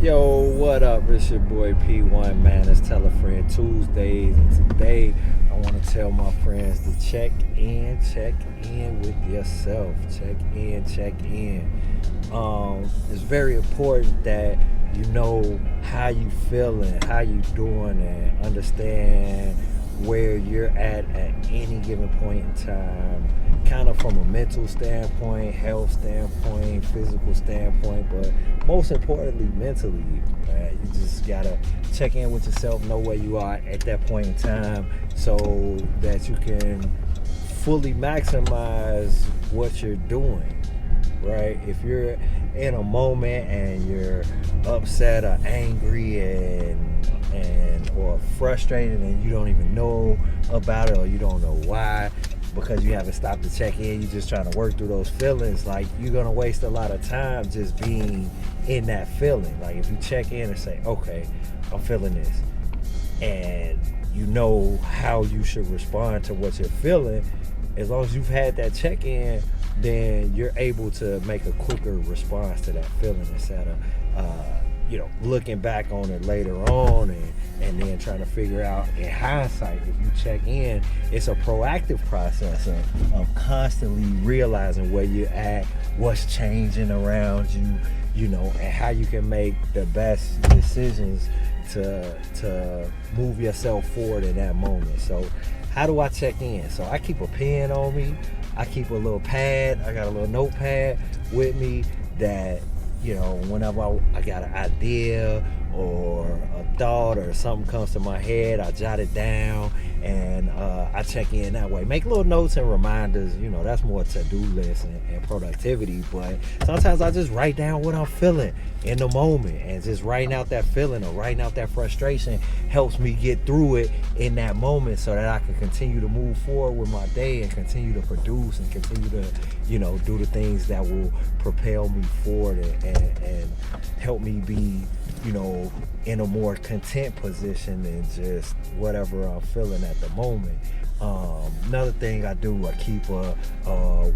Yo, what up? It's your boy P1, man. It's Tell a Friend Tuesdays, and today I want to tell my friends to check in with yourself. Check in. It's very important that you know how you feeling, how you doing, and understand where you're at any given point in time, kind of from a mental standpoint, health standpoint, physical standpoint, but most importantly mentally. You just gotta check in with yourself, know where you are at that point in time, so that you can fully maximize what you're doing, right? If you're in a moment and you're upset or angry and or frustrated and you don't even know about it, or you don't know why, because you haven't stopped to check in, you're just trying to work through those feelings, like, you're gonna waste a lot of time just being in that feeling. Like, if you check in and say, okay, I'm feeling this, and you know how you should respond to what you're feeling, as long as you've had that check-in, then you're able to make a quicker response to that feeling instead of looking back on it later on and then trying to figure out in hindsight. If you check in, it's a proactive process of constantly realizing where you're at, what's changing around you, and how you can make the best decisions to move yourself forward in that moment. So how do I check in? So I keep a pen on me, I keep a little pad, I got a little notepad with me that, whenever I got an idea or a thought or something comes to my head, I jot it down and I check in that way. Make little notes and reminders, that's more to-do list and productivity, but sometimes I just write down what I'm feeling in the moment, and just writing out that feeling or writing out that frustration helps me get through it in that moment so that I can continue to move forward with my day and continue to produce and continue to, do the things that will propel me forward and help me be, in a more content position than just whatever I'm feeling at the moment. Another thing I do, I keep a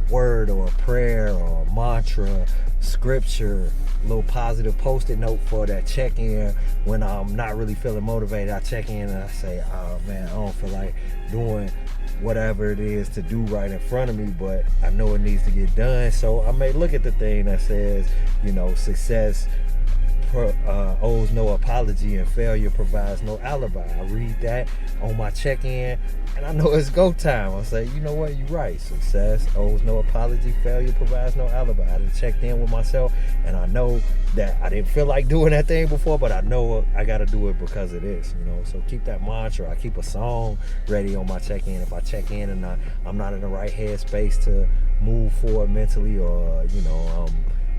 word or a prayer or a mantra, scripture, little positive post-it note for that check-in. When I'm not really feeling motivated, I check in and I say, oh man, I don't feel like doing whatever it is to do right in front of me, but I know it needs to get done. So I may look at the thing that says, success owes no apology and failure provides no alibi. I read that on my check-in and I know it's go time. I say, you know what, you're right. Success owes no apology, failure provides no alibi. I just checked in with myself and I know that I didn't feel like doing that thing before, but I know I got to do it because of this, So keep that mantra. I keep a song ready on my check-in. If I check in and I'm not in the right headspace to move forward mentally, or,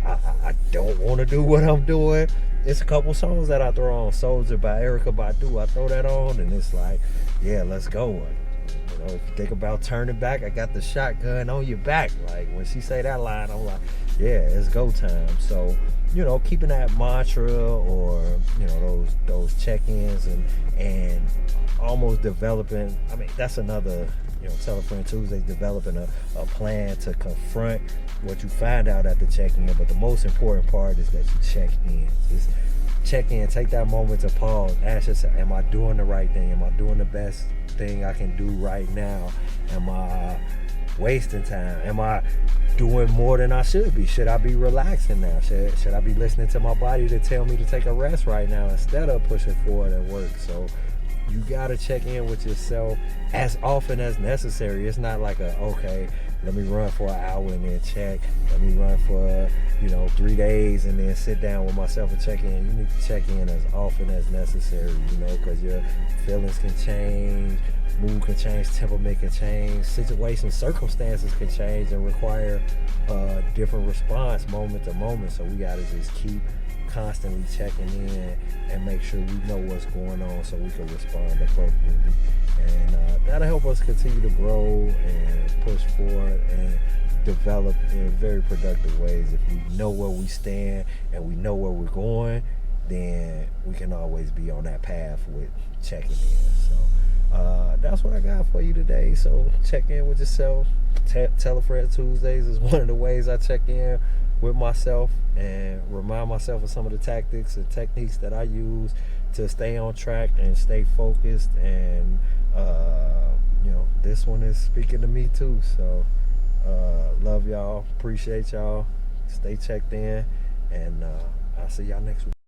I don't want to do what I'm doing, it's a couple songs that I throw on. Soldier by Erykah Badu, I throw that on and it's like, yeah, let's go. If you think about turning back, I got the shotgun on your back. Like, when she say that line, I'm like, yeah, it's go time. So, keeping that mantra or, those check-ins and almost developing, that's another, Tell a Friend Tuesday, developing a plan to confront what you find out at the check-in. But the most important part is that you check in. Just check in, take that moment to pause, ask yourself, am I doing the right thing? Am I doing the best thing I can do right now? Am I wasting time? Am I doing more than I should be? Should I be relaxing now? Should I be listening to my body to tell me to take a rest right now instead of pushing forward at work? So you gotta check in with yourself as often as necessary. It's not like okay, let me run for an hour and then check. Let me run for 3 days and then sit down with myself and check in. You need to check in as often as necessary, because your feelings can change, mood can change, temperament can change, situations, circumstances can change and require a different response moment to moment. So we gotta just keep constantly checking in and make sure we know what's going on so we can respond appropriately, and that'll help us continue to grow and push forward and develop in very productive ways. If we know where we stand and we know where we're going, then we can always be on that path with checking in. So that's what I got for you today. So check in with yourself. Tell a Friend Tuesdays is one of the ways I check in with myself and remind myself of some of the tactics and techniques that I use to stay on track and stay focused. And this one is speaking to me too. So love y'all, appreciate y'all, stay checked in, and I'll see y'all next week.